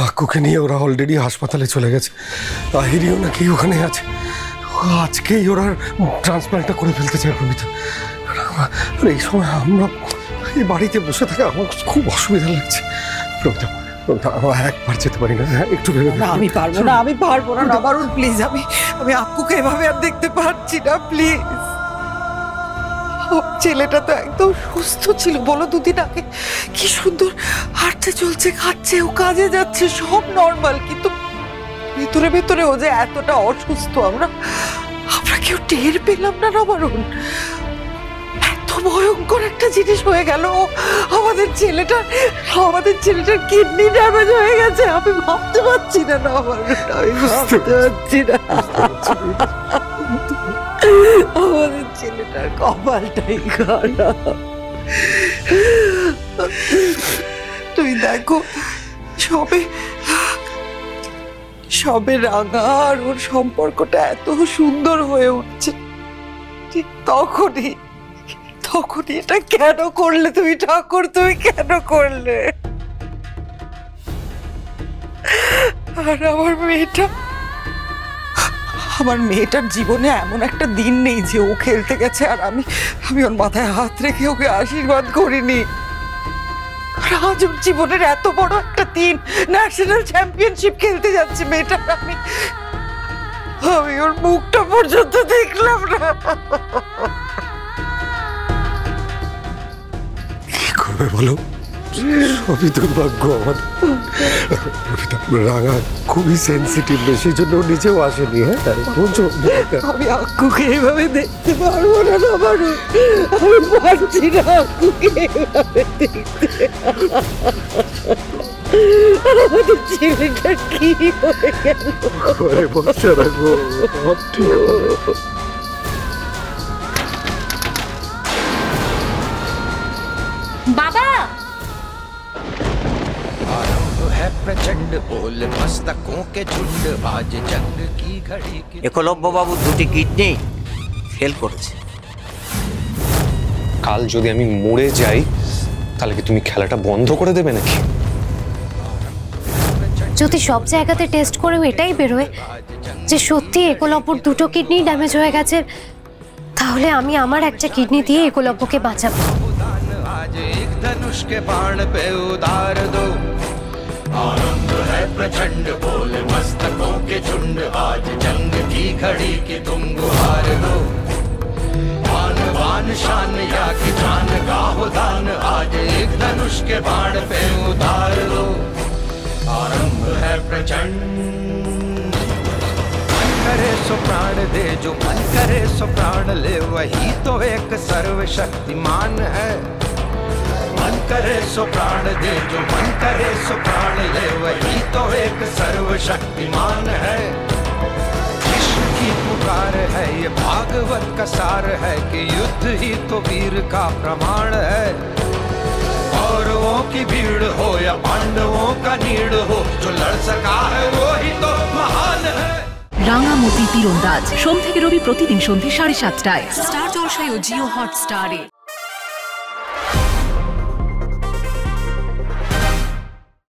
আকুকে নিয়ে ওরা অলরেডি হাসপাতালে চলে গেছে। আহিরিও নাকি ওখানে আছে। আজকেই ওরা ট্রান্সপ্লান্টটা করে ফেলতে চায় প্রমিতা। আর এই সময় আমরা এই বাড়িতে বসে থাকা আমার খুব অসুবিধা লাগছে। প্রমিতা, একবার যেতে পারি না? একটু ভেবে না, আমি পারবো না, আমি পারবো না নবারুণ, প্লিজ। আমি আকুকে এভাবে আর দেখতে পারছি না, প্লিজ। ছেলেটা তো একদম সুস্থ ছিল, বলো দুদিন আগে কি সুন্দর হাঁটছে, চলছে, খাচ্ছে, ও কাজে যাচ্ছে, সব নর্মাল। কিন্তু ভেতরে ভেতরে ও যে এতটা অসুস্থ আমরা কেউ টের পেলাম না নবারুণ। এত ভয়ঙ্কর একটা জিনিস হয়ে গেল। আমাদের ছেলেটার কিডনি ড্যামেজ হয়ে গেছে। আমি ভাবতে পারছি না নবারুণ, আমি ভাবতে পারছি না। আমাদের ছেলেটার কপালটাই খারাপ। তুই দেখো, সবে রাঙা আর ওর সম্পর্কটা এত সুন্দর হয়ে উঠছে, ঠিক তখনই এটা কেন করলে তুমি ঠাকুর? তুমি কেন করলে? আর আমার মেয়েটার জীবনে এমন একটা দিন নেই যে ও খেলতে গেছে আর আমি ওর মাথায় হাত রেখে ওকে আশীর্বাদ করিনি। আর আজ ওর জীবনের এত বড় একটা দিন, ন্যাশনাল চ্যাম্পিয়নশিপ খেলতে যাচ্ছে মেয়েটা। আমি ওর মুখটা পর্যন্ত দেখলাম না। কি করবে বলো? সবই দুর্ভাগ্য আমার। রাঙা খুবই সেন্সিটিভ, সেই জন্য নিজেও আসেনি। হ্যাঁ, আমি আকুকে এভাবে দেখতে পারবো না নবারুণ, আমি পারছি না আকুকে এভাবে দেখতে। আমাদের ছেলেটা কি হয়ে গেল? বসে রাখবো। বাবা, प्रचंड बोल मस्तकों के झुंड आज जंग की घड़ी की। একলব্য বাবু দুটি কিডনি ফেল করেছে। কাল যদি আমি মরে যাই তাহলে কি তুমি খেলাটা বন্ধ করে দেবে নাকি? যদি সব জায়গাতে টেস্ট করেও এটাই বেরোয় যে সত্যি একলব্যর দুটো কিডনি ড্যামেজ হয়ে গেছে, তাহলে আমি আমার একটা কিডনি দিয়ে একলব্যকে বাঁচাবো। आज एक धनुष के बाण पे उतार दो। आरंभ है प्रचंड बोल मस्तकों के झुंड आज जंग की घड़ी की तुम गुहार दो। आन बान शान या कि जान गाहो दान आज एक धनुष के बाण पे उतार दो। आरंभ है प्रचंड। मन करे सो प्राण दे, जो मन करे सो प्राण ले, वही तो एक सर्वशक्तिमान है। मन करे सो प्राण दे, जो मन करे सो प्राण ले, वही तो एक सर्वशक्तिमान है। कृष्ण की पुकार है, ये भागवत का सार है कि युद्ध ही तो वीर का प्रमाण है। कौरवों की भीड़ हो या पांडवों का नीड़ हो, जो लड़ सका है वो ही तो महान है। রাঙামতি তীরন্দাজ সোম থেকে রবি প্রতিদিন সন্ধ্যে 7:30টায় স্টার জলসায় ও জিও হটস্টারে।